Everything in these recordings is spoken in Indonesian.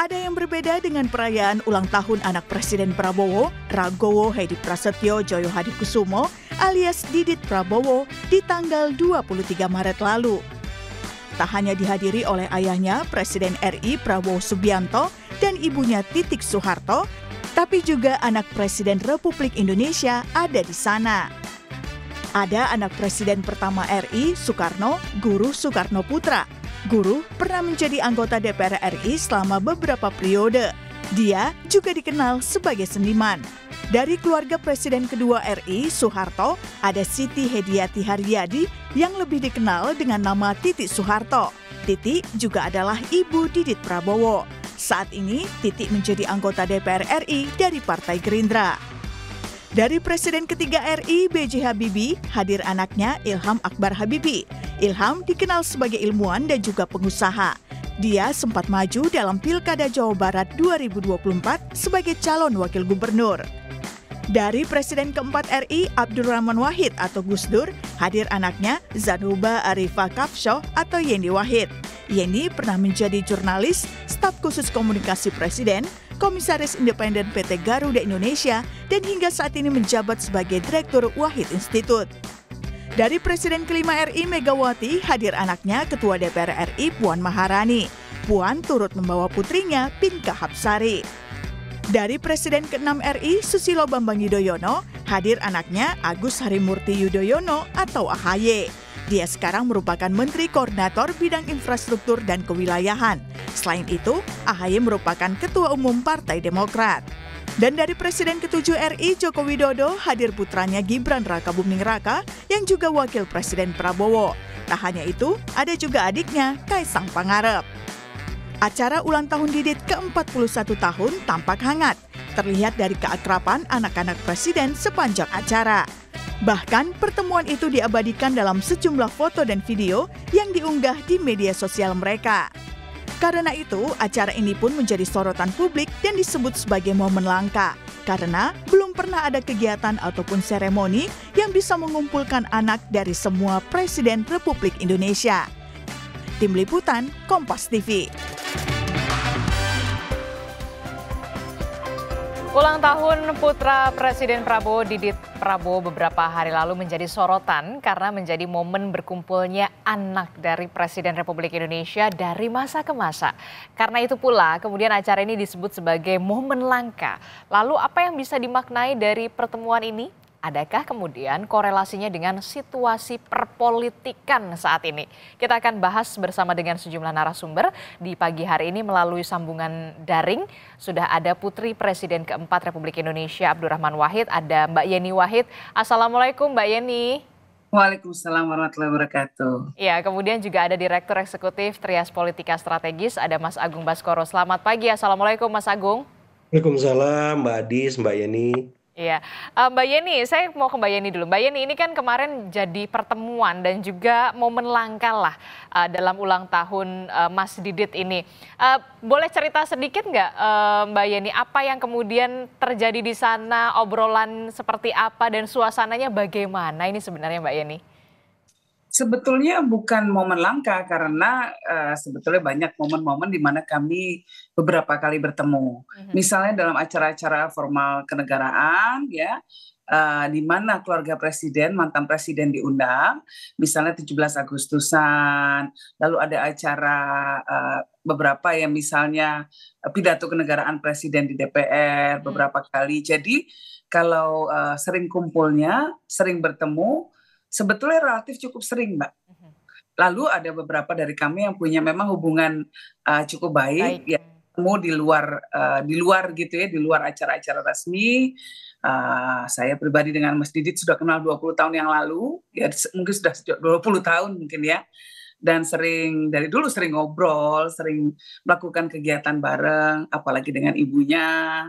Ada yang berbeda dengan perayaan ulang tahun anak Presiden Prabowo, Ragowo Hedi Prasetyo Joyo Hadikusumo alias Didit Prabowo di tanggal 23 Maret lalu. Tak hanya dihadiri oleh ayahnya Presiden RI Prabowo Subianto dan ibunya Titik Soeharto, tapi juga anak Presiden Republik Indonesia ada di sana. Ada anak Presiden pertama RI, Soekarno, Guru Soekarno Putra. Guru pernah menjadi anggota DPR RI selama beberapa periode. Dia juga dikenal sebagai seniman. Dari keluarga Presiden kedua RI, Soeharto, ada Siti Hediati Haryadi yang lebih dikenal dengan nama Titik Soeharto. Titik juga adalah ibu Didit Prabowo. Saat ini, Titik menjadi anggota DPR RI dari Partai Gerindra. Dari Presiden ketiga RI, B.J. Habibie, hadir anaknya Ilham Akbar Habibie. Ilham dikenal sebagai ilmuwan dan juga pengusaha. Dia sempat maju dalam Pilkada Jawa Barat 2024 sebagai calon wakil gubernur. Dari Presiden keempat RI, Abdurrahman Wahid atau Gus Dur, hadir anaknya Zanuba Arifah Kafshoh atau Yeni Wahid. Yeni pernah menjadi jurnalis, staf khusus komunikasi Presiden, Komisaris Independen PT Garuda Indonesia, dan hingga saat ini menjabat sebagai Direktur Wahid Institute. Dari Presiden kelima RI Megawati, hadir anaknya Ketua DPR RI Puan Maharani. Puan turut membawa putrinya Pinka Hapsari. Dari Presiden ke-6 RI Susilo Bambang Yudhoyono, hadir anaknya Agus Harimurti Yudhoyono atau AHY. Dia sekarang merupakan Menteri Koordinator Bidang Infrastruktur dan Kewilayahan. Selain itu, AHY merupakan Ketua Umum Partai Demokrat. Dan dari Presiden ke-7 RI Joko Widodo, hadir putranya Gibran Rakabuming Raka yang juga Wakil Presiden Prabowo. Tak hanya itu, ada juga adiknya Kaisang Pangarep. Acara ulang tahun Didit ke-41 tahun tampak hangat, terlihat dari keakraban anak-anak Presiden sepanjang acara. Bahkan pertemuan itu diabadikan dalam sejumlah foto dan video yang diunggah di media sosial mereka. Karena itu, acara ini pun menjadi sorotan publik dan disebut sebagai momen langka. Karena belum pernah ada kegiatan ataupun seremoni yang bisa mengumpulkan anak dari semua Presiden Republik Indonesia. Tim Liputan, Kompas TV. Ulang tahun putra Presiden Prabowo, Didit Prabowo, beberapa hari lalu menjadi sorotan karena menjadi momen berkumpulnya anak dari Presiden Republik Indonesia dari masa ke masa. Karena itu pula kemudian acara ini disebut sebagai momen langka. Lalu apa yang bisa dimaknai dari pertemuan ini? Adakah kemudian korelasinya dengan situasi perpolitikan saat ini? Kita akan bahas bersama dengan sejumlah narasumber di pagi hari ini melalui sambungan daring. Sudah ada Putri Presiden keempat Republik Indonesia Abdurrahman Wahid, ada Mbak Yeni Wahid. Assalamualaikum Mbak Yeni. Waalaikumsalam warahmatullahi wabarakatuh. Ya, kemudian juga ada Direktur Eksekutif Trias Politika Strategis, ada Mas Agung Baskoro. Selamat pagi, Assalamualaikum Mas Agung. Waalaikumsalam Mbak Adis, Mbak Yeni. Iya, Mbak Yeni, saya mau ke Mbak Yeni dulu. Mbak Yeni, ini kan kemarin jadi pertemuan dan juga momen langka lah dalam ulang tahun Mas Didit ini. Boleh cerita sedikit nggak Mbak Yeni, apa yang kemudian terjadi di sana, obrolan seperti apa dan suasananya bagaimana ini sebenarnya Mbak Yeni? Sebetulnya bukan momen langka karena sebetulnya banyak momen-momen di mana kami beberapa kali bertemu. Misalnya dalam acara-acara formal kenegaraan ya, di mana keluarga presiden, mantan presiden diundang, misalnya 17 Agustusan, lalu ada acara beberapa yang misalnya pidato kenegaraan presiden di DPR beberapa kali. Jadi kalau sering kumpulnya, sering bertemu, sebetulnya relatif cukup sering, Mbak. Lalu ada beberapa dari kami yang punya memang hubungan cukup baik. Ya, ketemu di luar gitu ya, di luar acara-acara resmi. Saya pribadi dengan Mas Didit sudah kenal 20 tahun yang lalu, ya mungkin sudah 20 tahun mungkin ya. Dan dari dulu sering ngobrol, sering melakukan kegiatan bareng, apalagi dengan ibunya,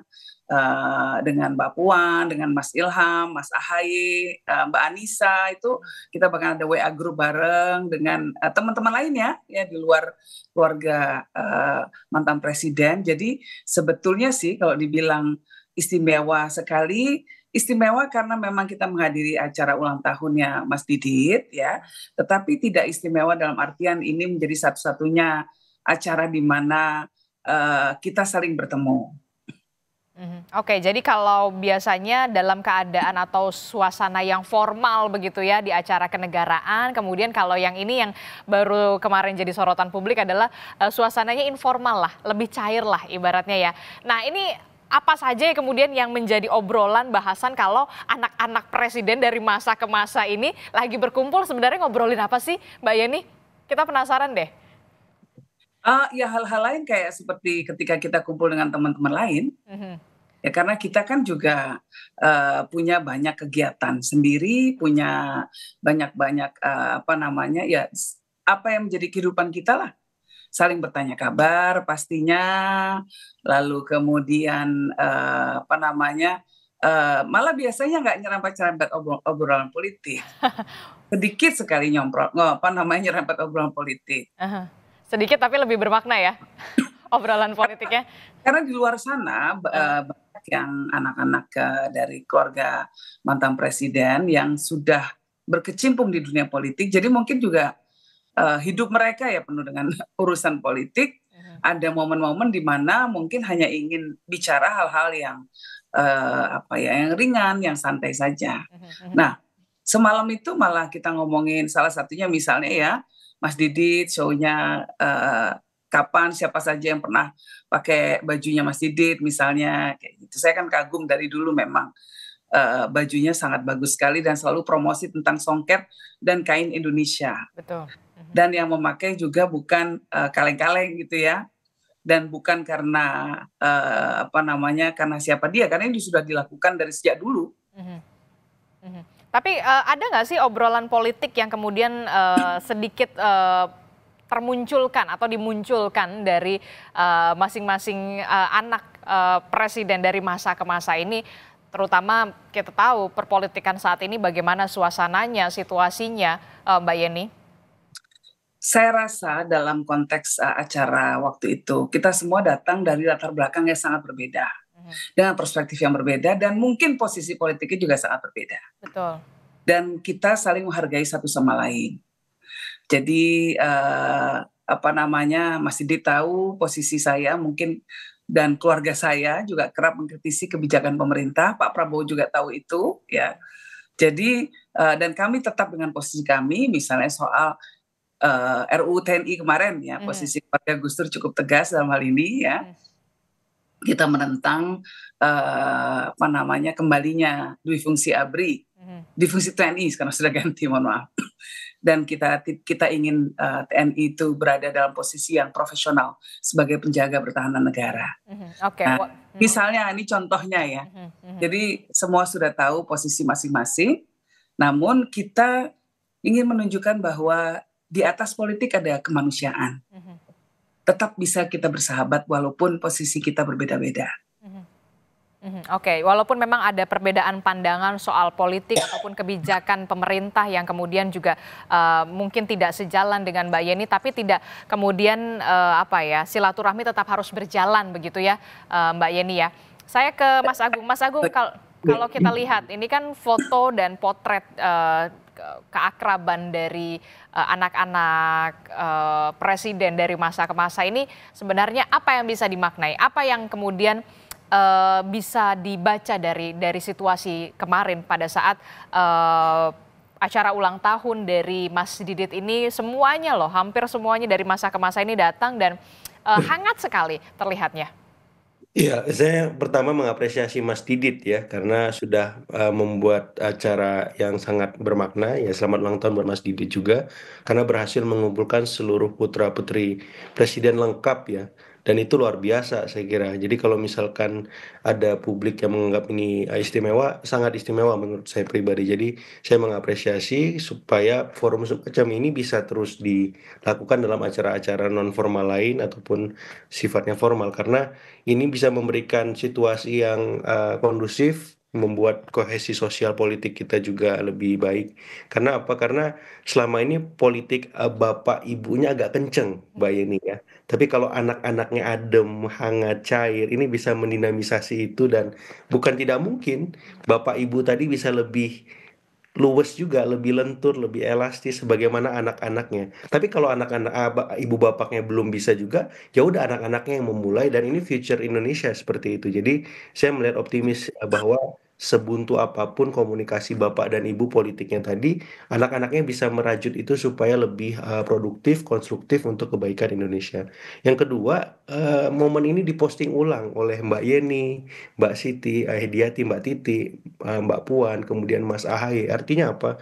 dengan Mbak Puan, dengan Mas Ilham, Mas AHY, Mbak Anissa, itu kita bahkan ada WA group bareng dengan teman-teman lainnya ya di luar keluarga mantan presiden. Jadi sebetulnya sih kalau dibilang istimewa sekali, istimewa karena memang kita menghadiri acara ulang tahunnya Mas Didit ya, tetapi tidak istimewa dalam artian ini menjadi satu-satunya acara di mana kita saling bertemu. Oke, jadi kalau biasanya dalam keadaan atau suasana yang formal begitu ya di acara kenegaraan, kemudian kalau yang ini yang baru kemarin jadi sorotan publik adalah suasananya informal lah, lebih cair lah ibaratnya ya. Nah ini apa saja ya kemudian yang menjadi obrolan bahasan kalau anak-anak presiden dari masa ke masa ini lagi berkumpul sebenarnya ngobrolin apa sih Mbak Yeni? Kita penasaran deh. Ya hal-hal lain kayak seperti ketika kita kumpul dengan teman-teman lain, ya karena kita kan juga punya banyak kegiatan sendiri, punya banyak-banyak ya apa yang menjadi kehidupan kita lah, saling bertanya kabar pastinya, lalu kemudian malah biasanya nggak nyerempet-nyerempet obrolan politik, sedikit sekali nyerempet obrolan politik. Sedikit tapi lebih bermakna ya obrolan politiknya. Karena di luar sana banyak yang anak-anak dari keluarga mantan presiden yang sudah berkecimpung di dunia politik. Jadi mungkin juga hidup mereka ya penuh dengan urusan politik. Ada momen-momen di mana mungkin hanya ingin bicara hal-hal yang yang ringan, yang santai saja. Nah, semalam itu malah kita ngomongin salah satunya misalnya ya Mas Didit, show-nya kapan, siapa saja yang pernah pakai bajunya Mas Didit misalnya, kayak gitu. Saya kan kagum dari dulu memang bajunya sangat bagus sekali dan selalu promosi tentang songket dan kain Indonesia. Betul. Dan yang memakai juga bukan kaleng-kaleng gitu ya, dan bukan karena karena siapa dia, karena ini sudah dilakukan dari sejak dulu. Tapi ada nggak sih obrolan politik yang kemudian sedikit termunculkan atau dimunculkan dari masing-masing anak presiden dari masa ke masa ini, terutama kita tahu perpolitikan saat ini bagaimana suasananya, situasinya, Mbak Yeni? Saya rasa dalam konteks acara waktu itu, kita semua datang dari latar belakang yang sangat berbeda. Dengan perspektif yang berbeda dan mungkin posisi politiknya juga sangat berbeda. Betul. Dan kita saling menghargai satu sama lain. Jadi Mas Didi tahu posisi saya mungkin dan keluarga saya juga kerap mengkritisi kebijakan pemerintah. Pak Prabowo juga tahu itu ya. Jadi dan kami tetap dengan posisi kami, misalnya soal RUU TNI kemarin ya, posisi keluarga Gus Dur cukup tegas dalam hal ini ya. Kita menentang kembalinya dui fungsi ABRI, di fungsi TNI sekarang sudah ganti, mohon maaf. Dan kita ingin TNI itu berada dalam posisi yang profesional sebagai penjaga pertahanan negara. Nah, misalnya ini contohnya ya. Jadi semua sudah tahu posisi masing-masing, namun kita ingin menunjukkan bahwa di atas politik ada kemanusiaan. Tetap bisa kita bersahabat walaupun posisi kita berbeda-beda. Oke, walaupun memang ada perbedaan pandangan soal politik ataupun kebijakan pemerintah yang kemudian juga mungkin tidak sejalan dengan Mbak Yeni, tapi tidak kemudian silaturahmi tetap harus berjalan begitu ya, Mbak Yeni ya. Saya ke Mas Agung. Mas Agung, kalau kita lihat ini kan foto dan potret keakraban dari anak-anak presiden dari masa ke masa ini, sebenarnya apa yang bisa dimaknai? Apa yang kemudian bisa dibaca dari situasi kemarin pada saat acara ulang tahun dari Mas Didit ini, semuanya loh, hampir semuanya dari masa ke masa ini datang dan hangat sekali terlihatnya. Iya, saya pertama mengapresiasi Mas Didit ya, karena sudah membuat acara yang sangat bermakna. Ya, selamat ulang tahun buat Mas Didit juga, karena berhasil mengumpulkan seluruh putra-putri presiden lengkap ya. Dan itu luar biasa saya kira. Jadi kalau misalkan ada publik yang menganggap ini istimewa, sangat istimewa menurut saya pribadi. Jadi saya mengapresiasi supaya forum semacam ini bisa terus dilakukan dalam acara-acara non formal lain ataupun sifatnya formal. Karena ini bisa memberikan situasi yang kondusif, membuat kohesi sosial politik kita juga lebih baik. Karena apa? Karena selama ini politik bapak ibunya agak kenceng, Mbak Yeni ya. Tapi kalau anak-anaknya adem, hangat, cair, ini bisa mendinamisasi itu dan bukan tidak mungkin bapak ibu tadi bisa lebih luwes juga, lebih lentur, lebih elastis sebagaimana anak-anaknya. Tapi kalau anak-anak ibu bapaknya belum bisa juga, ya udah anak-anaknya yang memulai dan ini future Indonesia seperti itu. Jadi saya melihat optimis bahwa sebuntu apapun komunikasi bapak dan ibu politiknya tadi, anak-anaknya bisa merajut itu supaya lebih produktif, konstruktif untuk kebaikan Indonesia. Yang kedua, momen ini diposting ulang oleh Mbak Yeni, Mbak Siti, Hediati, Mbak Titi, Mbak Puan, kemudian Mas Ahaye. Artinya apa?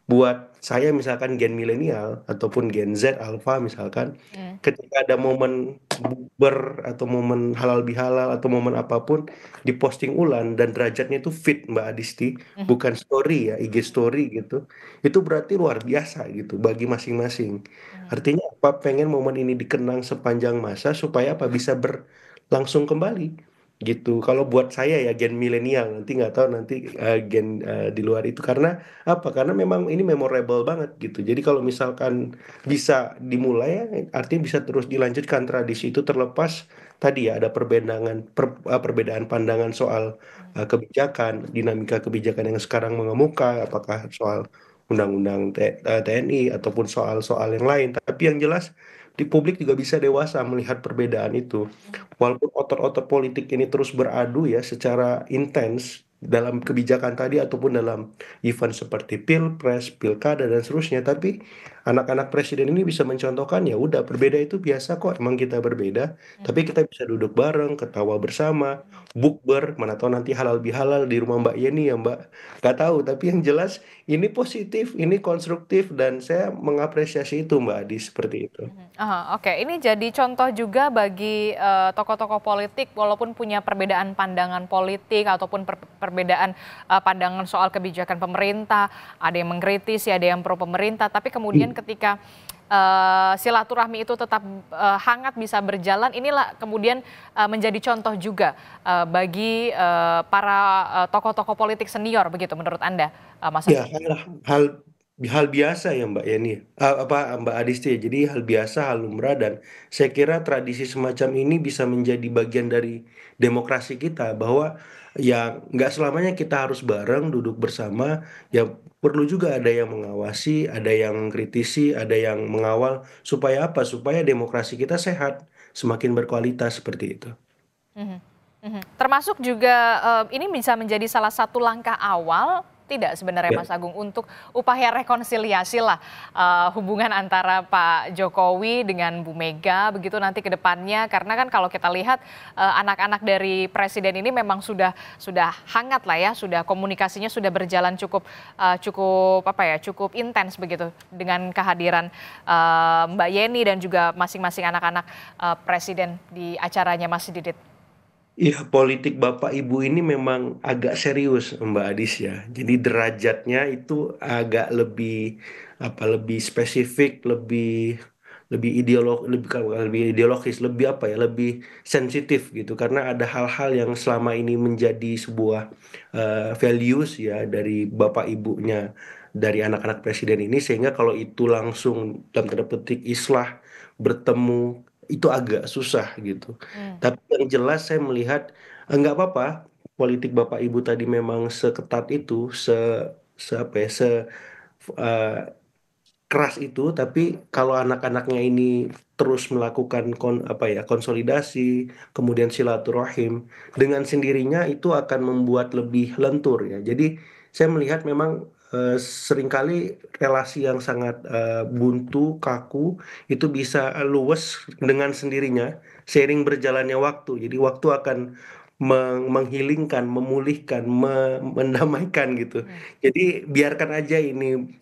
Buat saya misalkan gen milenial ataupun gen Z, Alpha misalkan, ketika ada momen bukber atau momen halal bihalal atau momen apapun diposting ulang dan derajatnya itu fit Mbak Adisti, bukan story ya, IG story gitu. Itu berarti luar biasa gitu bagi masing-masing. Artinya apa? Pengen momen ini dikenang sepanjang masa supaya apa bisa berlangsung kembali gitu. Kalau buat saya ya gen milenial, nanti nggak tahu nanti gen di luar itu karena apa? Karena memang ini memorable banget gitu. Jadi kalau misalkan bisa dimulai ya, artinya bisa terus dilanjutkan tradisi itu terlepas tadi ya ada perbedaan pandangan soal kebijakan, dinamika kebijakan yang sekarang mengemuka, apakah soal undang-undang TNI ataupun soal-soal yang lain. Tapi yang jelas di publik juga bisa dewasa melihat perbedaan itu. Walaupun otot-otot politik ini terus beradu ya secara intens dalam kebijakan tadi ataupun dalam event seperti pilpres, pilkada dan seterusnya, tapi anak-anak presiden ini bisa mencontohkan ya udah berbeda itu biasa kok, emang kita berbeda, tapi kita bisa duduk bareng, ketawa bersama, bukber, mana tahu nanti halal bihalal di rumah Mbak Yeni ya Mbak, nggak tahu, tapi yang jelas ini positif, ini konstruktif dan saya mengapresiasi itu Mbak Adi seperti itu. Oke, ini jadi contoh juga bagi tokoh-tokoh politik walaupun punya perbedaan pandangan politik ataupun perbedaan pandangan soal kebijakan pemerintah, ada yang mengkritisi, ada yang pro pemerintah, tapi kemudian ketika silaturahmi itu tetap hangat bisa berjalan, inilah kemudian menjadi contoh juga bagi para tokoh-tokoh politik senior begitu menurut Anda, Mas Ya, Agung? hal hal biasa ya Mbak Yani, Mbak Adisti. Jadi hal biasa, hal lumrah dan saya kira tradisi semacam ini bisa menjadi bagian dari demokrasi kita bahwa ya nggak selamanya kita harus bareng duduk bersama. Ya perlu juga ada yang mengawasi, ada yang mengkritisi, ada yang mengawal supaya apa? Supaya demokrasi kita sehat, semakin berkualitas seperti itu. Mhm, mhm. Termasuk juga ini bisa menjadi salah satu langkah awal tidak sebenarnya Ya. Mas Agung untuk upaya rekonsiliasi lah hubungan antara Pak Jokowi dengan Bu Mega begitu nanti ke depannya karena kan kalau kita lihat anak-anak dari presiden ini memang sudah hangat lah ya, sudah komunikasinya sudah berjalan cukup cukup intens begitu dengan kehadiran Mbak Yeni dan juga masing-masing anak-anak presiden di acaranya Mas Didit. Iya, politik Bapak Ibu ini memang agak serius, Mbak Adis ya. Jadi derajatnya itu agak lebih lebih spesifik, lebih lebih lebih ideologis, lebih lebih sensitif gitu. Karena ada hal-hal yang selama ini menjadi sebuah values ya dari Bapak Ibunya dari anak-anak presiden ini sehingga kalau itu langsung dalam tanda petik islah bertemu itu agak susah gitu. Tapi yang jelas saya melihat nggak apa-apa politik Bapak Ibu tadi memang seketat itu, se apa ya, eh, keras itu, tapi kalau anak-anaknya ini terus melakukan konsolidasi, kemudian silaturahim dengan sendirinya itu akan membuat lebih lentur ya. Jadi saya melihat memang seringkali relasi yang sangat buntu, kaku itu bisa luwes dengan sendirinya seiring berjalannya waktu. Jadi waktu akan menghilingkan, memulihkan, mendamaikan gitu. Jadi biarkan aja ini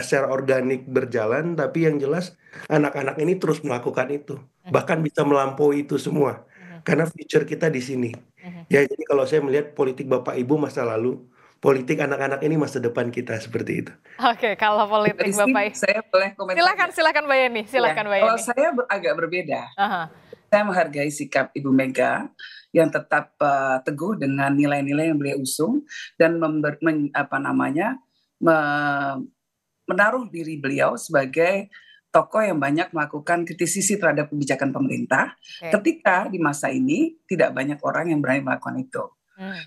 secara organik berjalan, tapi yang jelas anak-anak ini terus melakukan itu, bahkan bisa melampaui itu semua, karena future kita di sini. Ya, jadi kalau saya melihat politik Bapak Ibu masa lalu, politik anak-anak ini masa depan kita seperti itu. Oke, kalau politik Bapak, Saya boleh komentar. silakan Mbak Yeni, silakan Mbak Kalau Yeni. saya agak berbeda. Aha. Saya menghargai sikap Ibu Mega yang tetap teguh dengan nilai-nilai yang beliau usung dan menaruh diri beliau sebagai tokoh yang banyak melakukan kritisisi terhadap kebijakan pemerintah. Ketika di masa ini tidak banyak orang yang berani melakukan itu.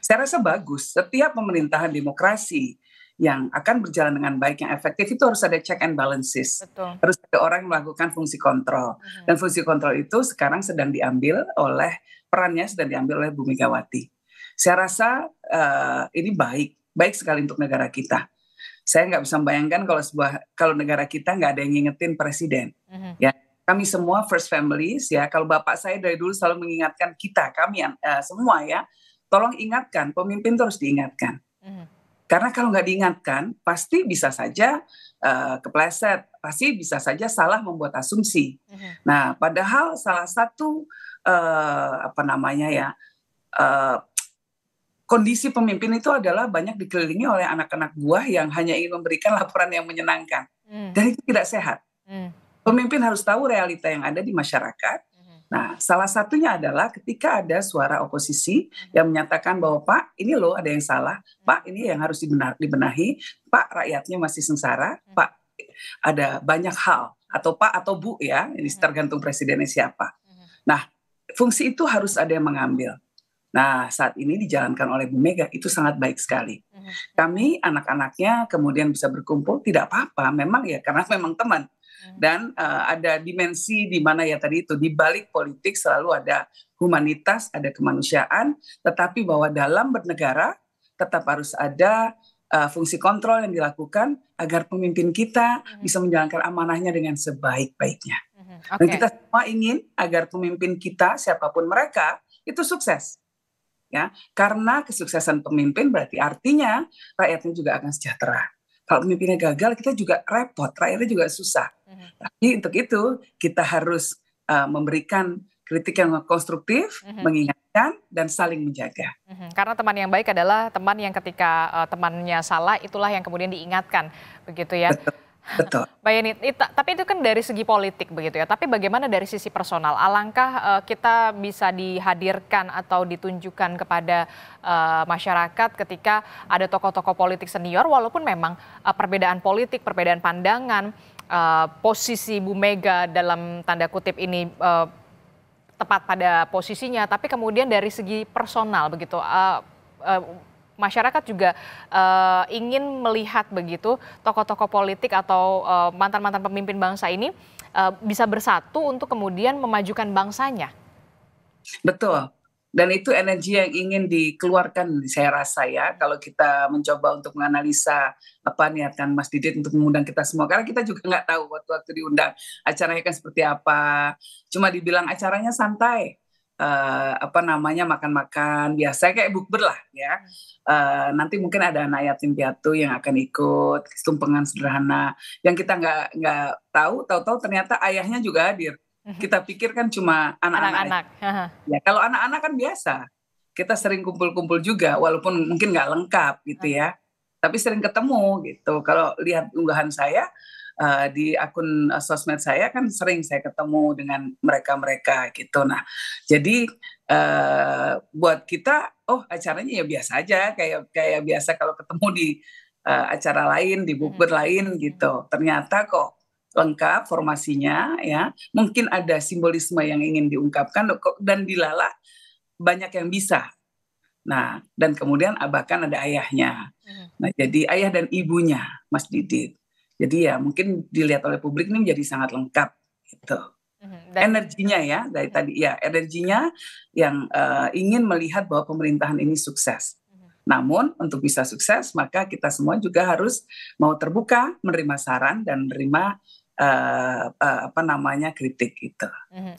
Saya rasa bagus. Setiap pemerintahan demokrasi yang akan berjalan dengan baik, yang efektif, itu harus ada check and balances. Betul. Harus ada orang yang melakukan fungsi kontrol. Dan fungsi kontrol itu sekarang sedang diambil oleh, perannya sedang diambil oleh Bu Megawati. Saya rasa ini baik sekali untuk negara kita. Saya nggak bisa membayangkan kalau negara kita nggak ada yang ngingetin presiden. Ya, kami semua first families ya. Kalau bapak saya dari dulu selalu mengingatkan kami semua ya, tolong ingatkan, pemimpin itu harus diingatkan. Karena kalau nggak diingatkan, pasti bisa saja kepleset, pasti bisa saja salah membuat asumsi. Nah, padahal salah satu kondisi pemimpin itu adalah banyak dikelilingi oleh anak-anak buah yang hanya ingin memberikan laporan yang menyenangkan. Dan itu tidak sehat. Pemimpin harus tahu realita yang ada di masyarakat. Nah, salah satunya adalah ketika ada suara oposisi yang menyatakan bahwa Pak, ini loh ada yang salah, Pak ini yang harus dibenahi, Pak rakyatnya masih sengsara, Pak ada banyak hal, atau Pak atau Bu ya, ini tergantung presidennya siapa. Nah, fungsi itu harus ada yang mengambil. Nah, saat ini dijalankan oleh Bu Mega, itu sangat baik sekali. Kami anak-anaknya kemudian bisa berkumpul, tidak apa-apa, memang ya karena memang teman. Dan ada dimensi di mana ya tadi itu, di balik politik selalu ada humanitas, ada kemanusiaan, tetapi bahwa dalam bernegara tetap harus ada fungsi kontrol yang dilakukan agar pemimpin kita bisa menjalankan amanahnya dengan sebaik-baiknya. Dan kita semua ingin agar pemimpin kita, siapapun mereka, itu sukses. Ya, karena kesuksesan pemimpin berarti artinya rakyatnya juga akan sejahtera. Kalau pemimpinnya gagal, kita juga repot, rakyatnya juga susah. Tapi untuk itu kita harus memberikan kritik yang konstruktif, mengingatkan dan saling menjaga. Karena teman yang baik adalah teman yang ketika temannya salah, itulah yang kemudian diingatkan, begitu ya. Betul. Mbak Yeni, tapi itu kan dari segi politik begitu ya. Tapi bagaimana dari sisi personal? Alangkah kita bisa dihadirkan atau ditunjukkan kepada masyarakat ketika ada tokoh-tokoh politik senior, walaupun memang perbedaan politik, perbedaan pandangan, posisi Bu Mega dalam tanda kutip ini tepat pada posisinya, tapi kemudian dari segi personal begitu. Masyarakat juga ingin melihat begitu tokoh-tokoh politik atau mantan-mantan pemimpin bangsa ini bisa bersatu untuk kemudian memajukan bangsanya. Betul. Dan itu energi yang ingin dikeluarkan, saya rasa ya, kalau kita mencoba untuk menganalisa apa niatan Mas Didit untuk mengundang kita semua. Karena kita juga nggak tahu waktu-waktu diundang acaranya kan seperti apa. Cuma dibilang acaranya santai. Makan-makan biasa kayak bukber lah ya. Nanti mungkin ada anak yatim piatu yang akan ikut, tumpengan sederhana yang kita nggak tahu ternyata ayahnya juga hadir. Kita pikir kan cuma anak-anak. Ya kalau anak-anak kan biasa, kita sering kumpul-kumpul juga walaupun mungkin nggak lengkap gitu ya, tapi sering ketemu gitu. Kalau lihat unggahan saya di akun sosmed saya kan sering saya ketemu dengan mereka gitu. Nah, jadi buat kita, acaranya ya biasa aja, kayak biasa kalau ketemu di acara lain, di bukber lain gitu. Ternyata kok lengkap formasinya ya. Mungkin ada simbolisme yang ingin diungkapkan dan dilala banyak yang bisa. Nah, dan kemudian bahkan ada ayahnya. Nah, jadi ayah dan ibunya Mas Didit. Jadi ya mungkin dilihat oleh publik ini menjadi sangat lengkap gitu. Energinya ya dari tadi ya, energinya yang ingin melihat bahwa pemerintahan ini sukses. Namun untuk bisa sukses maka kita semua juga harus mau terbuka, menerima saran dan menerima kritik gitu.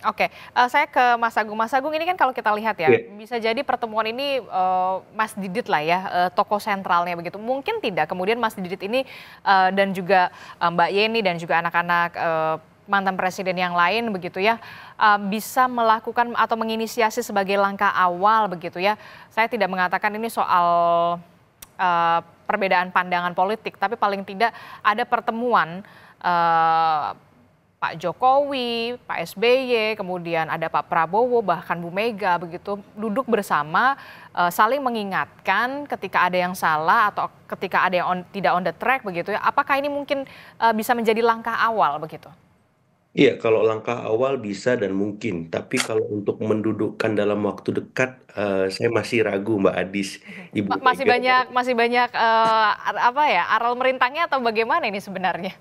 Oke, saya ke Mas Agung. Mas Agung, ini kan kalau kita lihat ya, bisa jadi pertemuan ini Mas Didit lah ya, tokoh sentralnya begitu. Mungkin tidak, kemudian Mas Didit ini dan juga Mbak Yeni dan juga anak-anak mantan presiden yang lain begitu ya, bisa melakukan atau menginisiasi sebagai langkah awal begitu ya. Saya tidak mengatakan ini soal perbedaan pandangan politik, tapi paling tidak ada pertemuan Pak Jokowi, Pak SBY, kemudian ada Pak Prabowo, bahkan Bu Mega begitu duduk bersama saling mengingatkan ketika ada yang salah atau ketika ada yang tidak on the track begitu ya. Apakah ini mungkin bisa menjadi langkah awal begitu? Iya, kalau langkah awal bisa dan mungkin, tapi kalau untuk mendudukkan dalam waktu dekat, saya masih ragu Mbak Adis, Mhm. Ibu Masih Mega. banyak apa ya, aral merintangnya atau bagaimana ini sebenarnya?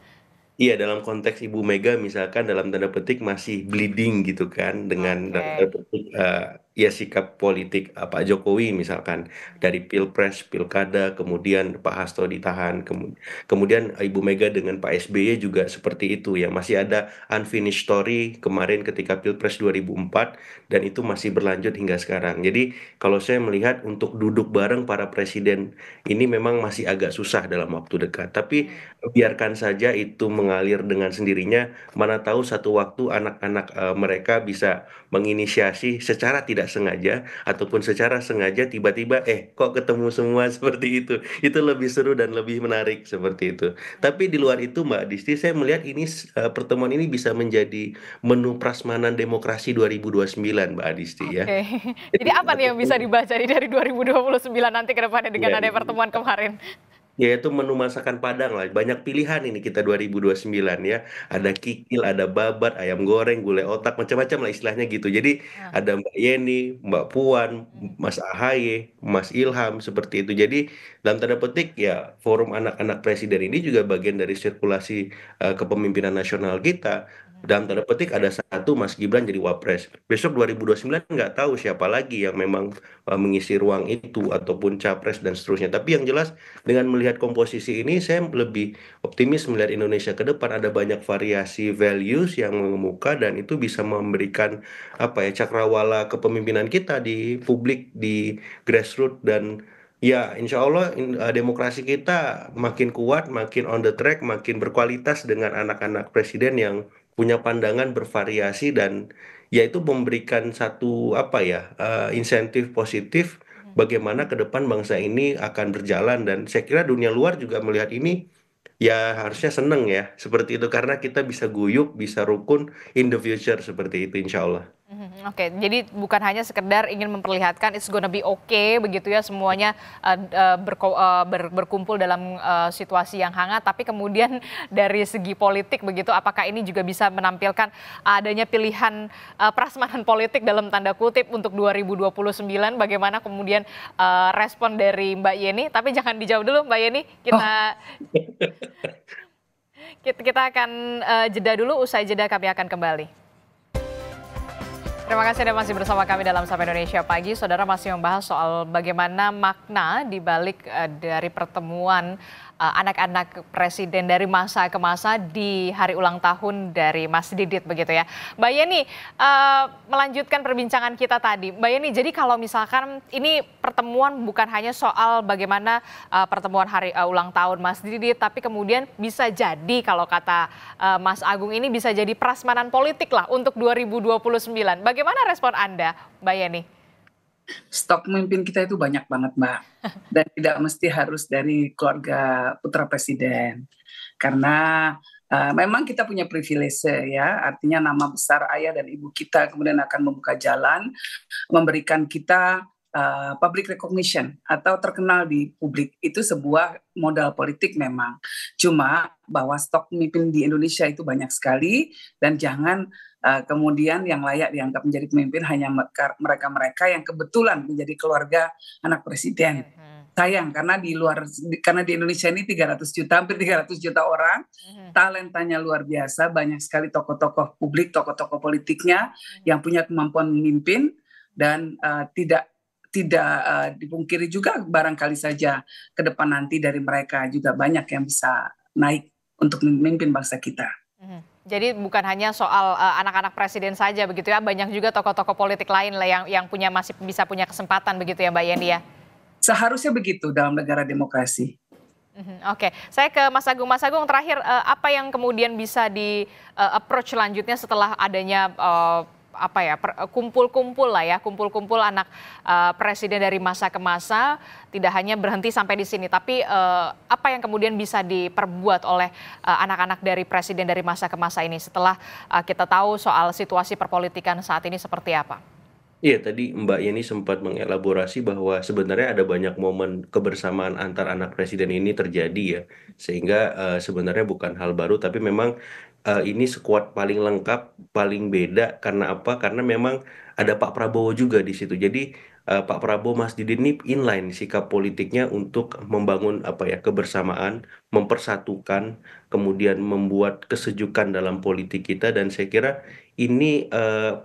Iya, dalam konteks Ibu Mega misalkan dalam tanda petik masih bleeding gitu kan dengan dalam tanda Oke. petik ya sikap politik Pak Jokowi misalkan dari Pilpres, Pilkada, kemudian Pak Hasto ditahan, kemudian Ibu Mega dengan Pak SBY juga seperti itu ya masih ada unfinished story kemarin ketika Pilpres 2004 dan itu masih berlanjut hingga sekarang. Jadi kalau saya melihat untuk duduk bareng para presiden ini memang masih agak susah dalam waktu dekat. Tapi Mhm. biarkan saja itu mengalir dengan sendirinya. Mana tahu satu waktu anak-anak mereka bisa menginisiasi secara tidak sengaja ataupun secara sengaja tiba-tiba kok ketemu semua seperti itu. Itu lebih seru dan lebih menarik seperti itu. Tapi di luar itu Mbak Disti saya melihat ini pertemuan ini bisa menjadi menu prasmanan demokrasi 2029 Mbak Disti ya. Oke. Jadi Jadi apa nih yang bisa dibaca nih dari 2029 nanti ke depannya ya, dengan ada pertemuan kemarin? yaitu menu masakan Padang lah. Banyak pilihan ini kita 2029 ya. Ada kikil, ada babat, ayam goreng, gulai otak, macam-macam lah istilahnya gitu. Jadi Nah. ada Mbak Yeni, Mbak Puan, Mas Ahaye, Mas Ilham seperti itu. Jadi dalam tanda petik ya forum anak-anak presiden ini juga bagian dari sirkulasi kepemimpinan nasional kita. Dalam tanda petik ada satu Mas Gibran jadi wapres. Besok 2029 nggak tahu siapa lagi yang memang mengisi ruang itu ataupun capres dan seterusnya. Tapi yang jelas dengan melihat komposisi ini, saya lebih optimis melihat Indonesia ke depan ada banyak variasi values yang mengemuka dan itu bisa memberikan apa ya cakrawala kepemimpinan kita di publik, di grassroots dan ya insya Allah demokrasi kita makin kuat, makin on the track, makin berkualitas dengan anak-anak presiden yang punya pandangan bervariasi dan yaitu memberikan satu apa ya insentif positif bagaimana ke depan bangsa ini akan berjalan dan saya kira dunia luar juga melihat ini ya harusnya seneng ya seperti itu karena kita bisa guyup, bisa rukun in the future seperti itu insya Allah. Mhm. Oke, jadi bukan hanya sekedar ingin memperlihatkan it's gonna be okay begitu ya semuanya berkumpul dalam situasi yang hangat, tapi kemudian dari segi politik begitu, apakah ini juga bisa menampilkan adanya pilihan prasmanan politik dalam tanda kutip untuk 2029? Bagaimana kemudian respon dari Mbak Yeni? Tapi jangan dijawab dulu Mbak Yeni, Oh, kita akan jeda dulu. Usai jeda kami akan kembali. Terima kasih Anda masih bersama kami dalam Sapa Indonesia Pagi. Saudara masih membahas soal bagaimana makna di balik dari pertemuan anak-anak presiden dari masa ke masa di hari ulang tahun dari Mas Didit begitu ya. Mbak Yeni, melanjutkan perbincangan kita tadi. Mbak Yeni, jadi kalau misalkan ini pertemuan bukan hanya soal bagaimana pertemuan hari ulang tahun Mas Didit, tapi kemudian bisa jadi kalau kata Mas Agung ini bisa jadi prasmanan politik lah untuk 2029. Bagaimana respon Anda, Mbak Yeni? stok pemimpin kita itu banyak banget, Mbak. Dan tidak mesti harus dari keluarga putra presiden. Karena memang kita punya privilege ya, artinya nama besar ayah dan ibu kita kemudian akan membuka jalan, memberikan kita public recognition atau terkenal di publik. Itu sebuah modal politik memang. Cuma bahwa stok pemimpin di Indonesia itu banyak sekali dan jangan kemudian yang layak dianggap menjadi pemimpin hanya mereka-mereka yang kebetulan menjadi keluarga anak presiden. Sayang karena karena di Indonesia ini 300 juta, hampir 300 juta orang, talentanya luar biasa, banyak sekali tokoh-tokoh publik, tokoh-tokoh politiknya yang punya kemampuan memimpin dan tidak dipungkiri juga barangkali saja ke depan nanti dari mereka juga banyak yang bisa naik untuk memimpin bangsa kita. Jadi bukan hanya soal anak-anak presiden saja begitu ya, banyak juga tokoh-tokoh politik lain lah yang masih bisa punya kesempatan begitu ya Mbak Yeni ya. Seharusnya begitu dalam negara demokrasi. Oke, saya ke Mas Agung. Mas Agung, terakhir apa yang kemudian bisa di approach selanjutnya setelah adanya kumpul-kumpul lah ya, kumpul-kumpul anak presiden dari masa ke masa, tidak hanya berhenti sampai di sini, tapi apa yang kemudian bisa diperbuat oleh anak-anak dari presiden dari masa ke masa ini setelah kita tahu soal situasi perpolitikan saat ini seperti apa? Iya, tadi Mbak Yeni sempat mengelaborasi bahwa sebenarnya ada banyak momen kebersamaan antar anak presiden ini terjadi ya, sehingga sebenarnya bukan hal baru, tapi memang ini skuad paling lengkap, paling beda karena apa? Karena memang ada Pak Prabowo juga di situ. Jadi Pak Prabowo, Mas Didi ini inline sikap politiknya untuk membangun apa ya kebersamaan, mempersatukan, kemudian membuat kesejukan dalam politik kita dan saya kira ini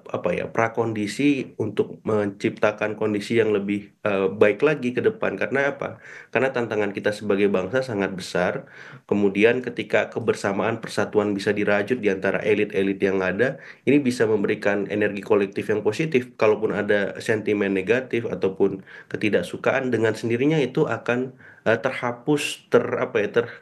apa ya prakondisi untuk menciptakan kondisi yang lebih baik lagi ke depan karena apa? Karena tantangan kita sebagai bangsa sangat besar. Kemudian ketika kebersamaan persatuan bisa dirajut di antara elit-elit yang ada, ini bisa memberikan energi kolektif yang positif. Kalaupun ada sentimen negatif ataupun ketidaksukaan dengan sendirinya itu akan terhapus,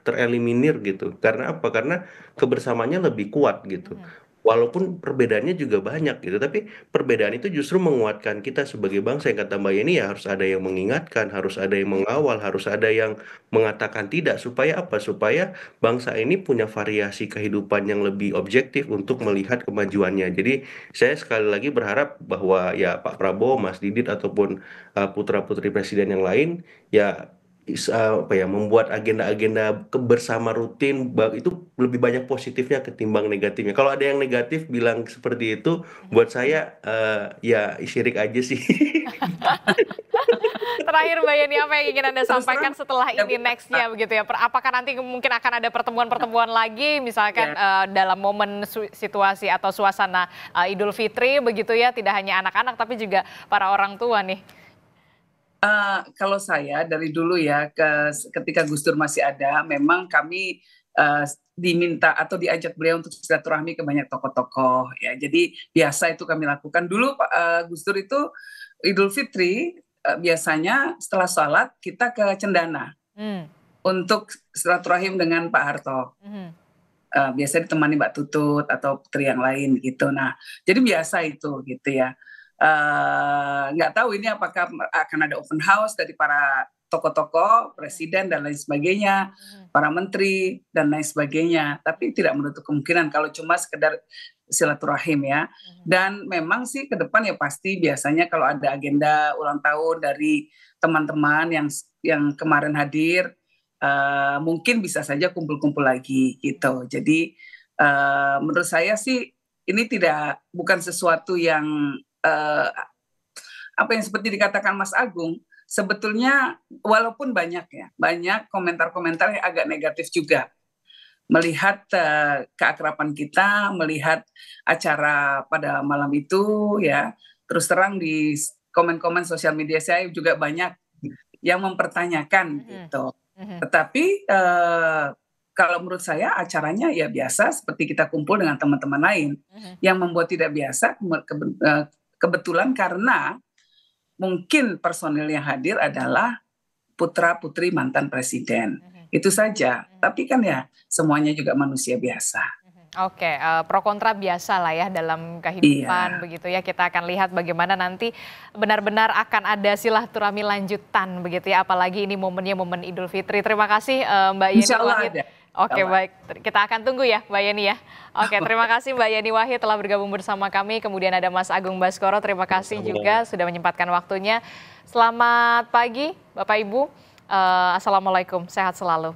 tereliminir gitu. Karena apa? Karena kebersamaannya lebih kuat gitu. Walaupun perbedaannya juga banyak gitu, tapi perbedaan itu justru menguatkan kita sebagai bangsa yang kata Mbak Yeni ya harus ada yang mengingatkan, harus ada yang mengawal, harus ada yang mengatakan tidak supaya apa? Supaya bangsa ini punya variasi kehidupan yang lebih objektif untuk melihat kemajuannya. Jadi saya sekali lagi berharap bahwa ya Pak Prabowo, Mas Didit ataupun putra-putri presiden yang lain ya apa ya membuat agenda-agenda bersama rutin itu lebih banyak positifnya ketimbang negatifnya. Kalau ada yang negatif bilang seperti itu, buat saya ya syirik aja sih. Terakhir Mbak Yeni, apa yang ingin Anda Terus sampaikan terang setelah ya ini next-nya begitu ya? Apakah nanti mungkin akan ada pertemuan-pertemuan lagi misalkan ya. dalam momen situasi atau suasana Idul Fitri begitu ya, tidak hanya anak-anak tapi juga para orang tua nih. Kalau saya dari dulu ya ketika Gus Dur masih ada, memang kami diminta atau diajak beliau untuk silaturahmi ke banyak tokoh-tokoh ya. Jadi biasa itu kami lakukan. Dulu Pak Gus Dur itu Idul Fitri biasanya setelah sholat kita ke Cendana Hmm. untuk silaturahim dengan Pak Harto. Mhm. Biasanya ditemani Mbak Tutut atau putri yang lain gitu. Nah, jadi biasa itu gitu ya. Nggak tahu ini apakah akan ada open house dari para tokoh-tokoh, presiden dan lain sebagainya, para menteri dan lain sebagainya. Tapi tidak menutup kemungkinan kalau cuma sekedar silaturahim ya. Dan memang sih ke depan ya pasti biasanya kalau ada agenda ulang tahun dari teman-teman yang kemarin hadir, mungkin bisa saja kumpul-kumpul lagi gitu. Jadi menurut saya sih ini bukan sesuatu yang apa yang seperti dikatakan Mas Agung, sebetulnya walaupun banyak komentar-komentar yang agak negatif juga melihat keakraban kita, melihat acara pada malam itu ya. Terus terang di komen-komen sosial media saya juga banyak yang mempertanyakan gitu. Tetapi kalau menurut saya acaranya ya biasa seperti kita kumpul dengan teman-teman lain. Yang membuat tidak biasa kebetulan karena mungkin personil yang hadir adalah putra-putri mantan presiden. Itu saja. Tapi kan ya semuanya juga manusia biasa. Oke, pro kontra biasa lah ya dalam kehidupan begitu ya. Kita akan lihat bagaimana nanti benar-benar akan ada silaturahmi lanjutan begitu ya. Apalagi ini momennya momen Idul Fitri. Terima kasih Mbak Yeni Wahid. Oke baik, kita akan tunggu ya Mbak Yeni ya. Oke, terima kasih Mbak Yeni Wahid telah bergabung bersama kami. Kemudian ada Mas Agung Baskoro, terima kasih juga sudah menyempatkan waktunya. Selamat pagi Bapak Ibu, Assalamualaikum, sehat selalu.